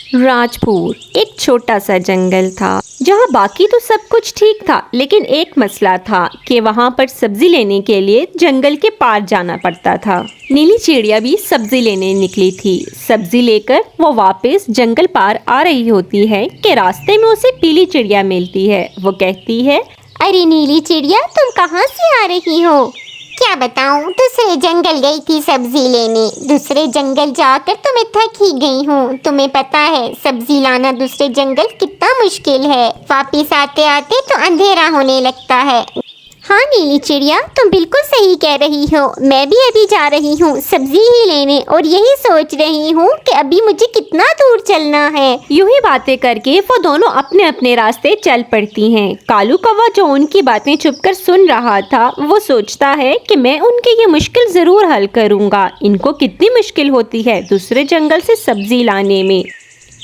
राजपुर एक छोटा सा जंगल था जहाँ बाकी तो सब कुछ ठीक था, लेकिन एक मसला था कि वहाँ पर सब्जी लेने के लिए जंगल के पार जाना पड़ता था। नीली चिड़िया भी सब्जी लेने निकली थी। सब्जी लेकर वो वापस जंगल पार आ रही होती है कि रास्ते में उसे पीली चिड़िया मिलती है। वो कहती है, अरे नीली चिड़िया, तुम कहाँ से आ रही हो? क्या बताऊं, दूसरे जंगल गई थी सब्जी लेने। दूसरे जंगल जाकर तो मैं थक ही गई हूँ। तुम्हें पता है सब्जी लाना दूसरे जंगल कितना मुश्किल है। वापिस आते आते तो अंधेरा होने लगता है। हाँ नीली चिड़िया, तुम बिल्कुल सही कह रही हो। मैं भी अभी जा रही हूँ सब्जी ही लेने और यही सोच रही हूँ कि अभी मुझे कितना दूर चलना है। यूं ही बातें करके वो दोनों अपने अपने रास्ते चल पड़ती हैं। कालू कौवा जो उनकी बातें छुपकर सुन रहा था, वो सोचता है कि मैं उनकी ये मुश्किल जरूर हल करूँगा। इनको कितनी मुश्किल होती है दूसरे जंगल से सब्जी लाने में।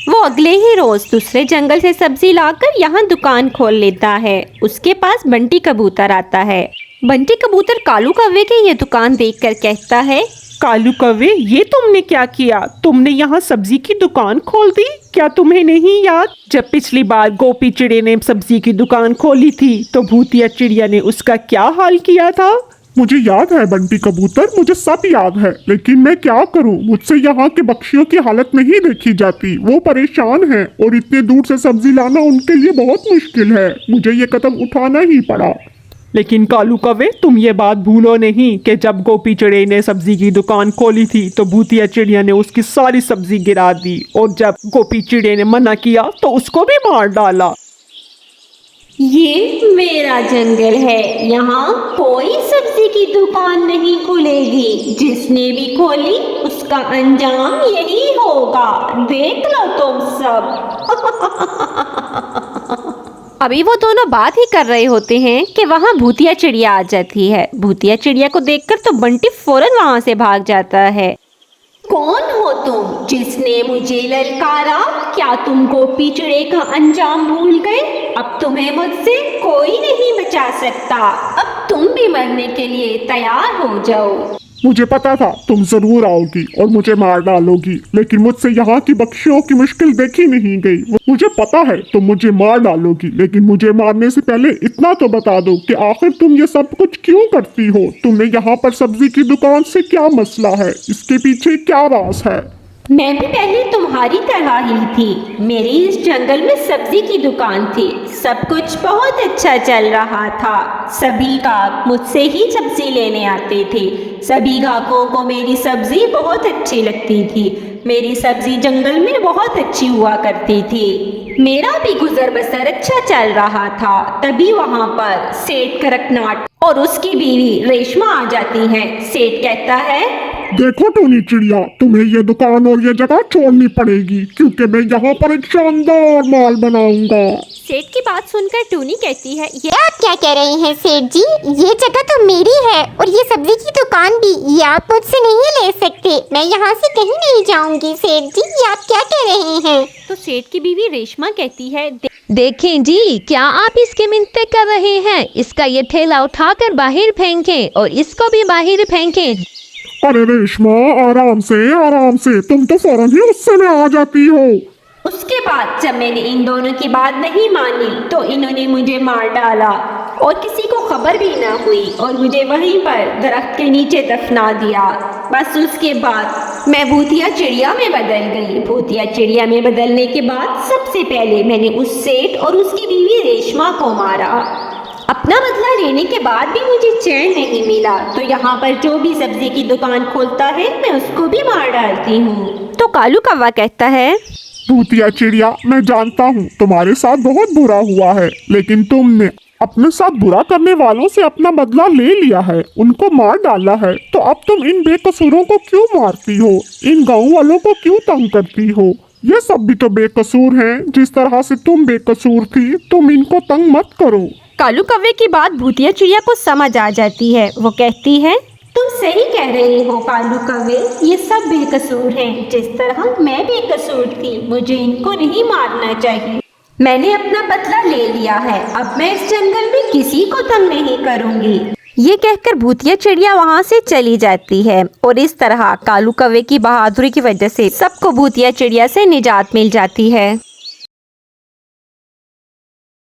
वो अगले ही रोज दूसरे जंगल से सब्जी लाकर यहाँ दुकान खोल लेता है। उसके पास बंटी कबूतर आता है। बंटी कबूतर कालू कौवे की ये दुकान देखकर कहता है, कालू कौवे, ये तुमने क्या किया? तुमने यहाँ सब्जी की दुकान खोल दी। क्या तुम्हें नहीं याद, जब पिछली बार गोपी चिड़े ने सब्जी की दुकान खोली थी तो भूतिया चिड़िया ने उसका क्या हाल किया था? मुझे याद है बंटी कबूतर, मुझे सब याद है, लेकिन मैं क्या करूं, मुझसे यहाँ के पक्षियों की हालत नहीं देखी जाती। वो परेशान हैं और इतने दूर से सब्जी लाना उनके लिए बहुत मुश्किल है। मुझे ये कदम उठाना ही पड़ा। लेकिन कालू कौवे, तुम ये बात भूलो नहीं कि जब गोपी चिड़े ने सब्जी की दुकान खोली थी तो भूतिया चिड़िया ने उसकी सारी सब्जी गिरा दी, और जब गोपी चिड़े ने मना किया तो उसको भी मार डाला। ये मेरा जंगल है, यहाँ कोई सब्जी की दुकान नहीं खुलेगी। जिसने भी खोली उसका अंजाम यही होगा, देख लो तुम सब। अभी वो दोनों बात ही कर रहे होते हैं कि वहाँ भूतिया चिड़िया आ जाती है। भूतिया चिड़िया को देखकर तो बंटी फौरन वहाँ से भाग जाता है। कौन हो तुम जिसने मुझे ललकारा? क्या तुम गोपी चिड़े का अंजाम भूल गए? अब तुम्हें मुझसे कोई नहीं बचा सकता। अब तुम भी मरने के लिए तैयार हो जाओ। मुझे पता था तुम जरूर आओगी और मुझे मार डालोगी, लेकिन मुझसे यहाँ की पक्षियों की मुश्किल देखी नहीं गई। मुझे पता है तुम मुझे मार डालोगी, लेकिन मुझे मारने से पहले इतना तो बता दो कि आखिर तुम ये सब कुछ क्यों करती हो। तुमने यहाँ पर सब्जी की दुकान से क्या मसला है? इसके पीछे क्या राज है? मैं भी पहले तुम्हारी तरह ही थी। मेरी इस जंगल में सब्जी की दुकान थी। सब कुछ बहुत अच्छा चल रहा था। सभी गाहक मुझसे ही सब्जी लेने आते थे। सभी गाहकों को मेरी सब्जी बहुत अच्छी लगती थी। मेरी सब्जी जंगल में बहुत अच्छी हुआ करती थी। मेरा भी गुजर बसर अच्छा चल रहा था। तभी वहाँ पर सेठ करकनाट और उसकी बीवी रेशमा आ जाती हैं। सेठ कहता है, देखो टूनी चिड़िया, तुम्हें ये दुकान और ये जगह छोड़नी पड़ेगी, क्योंकि मैं यहाँ पर एक शानदार माल बनाऊंगा। सेठ की बात सुनकर टूनी कहती है, ये आप क्या कह रहे हैं सेठ जी? ये जगह तो मेरी है और ये सब्जी की दुकान भी। ये आप मुझसे नहीं ले सकते। मैं यहाँ से कहीं नहीं जाऊंगी सेठ जी। ये आप क्या कह रहे हैं? तो सेठ की बीवी रेशमा कहती है, देखें जी, क्या आप इसकी मिन्नतें कर रहे हैं? इसका ये ठेला उठाकर बाहर फेंकें और इसको भी बाहर फेंकें। अरे रेशमा, आराम से, तुम तो फौरन ही गुस्से में आ जाती हो। उसके बाद जब मैंने इन दोनों की बात नहीं मानी तो इन्होंने मुझे मार डाला और किसी को खबर भी ना हुई और मुझे वहीं पर दरख्त के नीचे दफना दिया। बस उसके बाद मैं भूतिया चिड़िया में बदल गई। भूतिया चिड़िया में बदलने के बाद सबसे पहले मैंने उस सेठ और उसकी बीवी रेशमा को मारा। अपना बदला लेने के बाद भी मुझे चैन नहीं मिला, तो यहाँ पर जो भी सब्जी की दुकान खोलता है मैं उसको भी मार डालती हूँ। तो कालू कौवा कहता है, भूतिया चिड़िया, मैं जानता हूँ तुम्हारे साथ बहुत बुरा हुआ है, लेकिन तुमने अपने साथ बुरा करने वालों से अपना बदला ले लिया है, उनको मार डाला है। तो अब तुम इन बेकसूरों को क्यों मारती हो? इन गाँव वालों को क्यों तंग करती हो? ये सब भी तो बेकसूर हैं। जिस तरह से तुम बेकसूर थी, तुम इनको तंग मत करो। कालू कौवे की बात भूतिया चिड़िया को समझ आ जाती है। वो कहती है, तुम सही कह रहे हो कालू कौवे, ये सब बेकसूर हैं। जिस तरह मैं बेकसूर थी, मुझे इनको नहीं मारना चाहिए। मैंने अपना बदला ले लिया है। अब मैं इस जंगल में किसी को तंग नहीं करूंगी। ये कहकर भूतिया चिड़िया वहाँ से चली जाती है और इस तरह कालू कौवे की बहादुरी की वजह से सबको भूतिया चिड़िया से निजात मिल जाती है।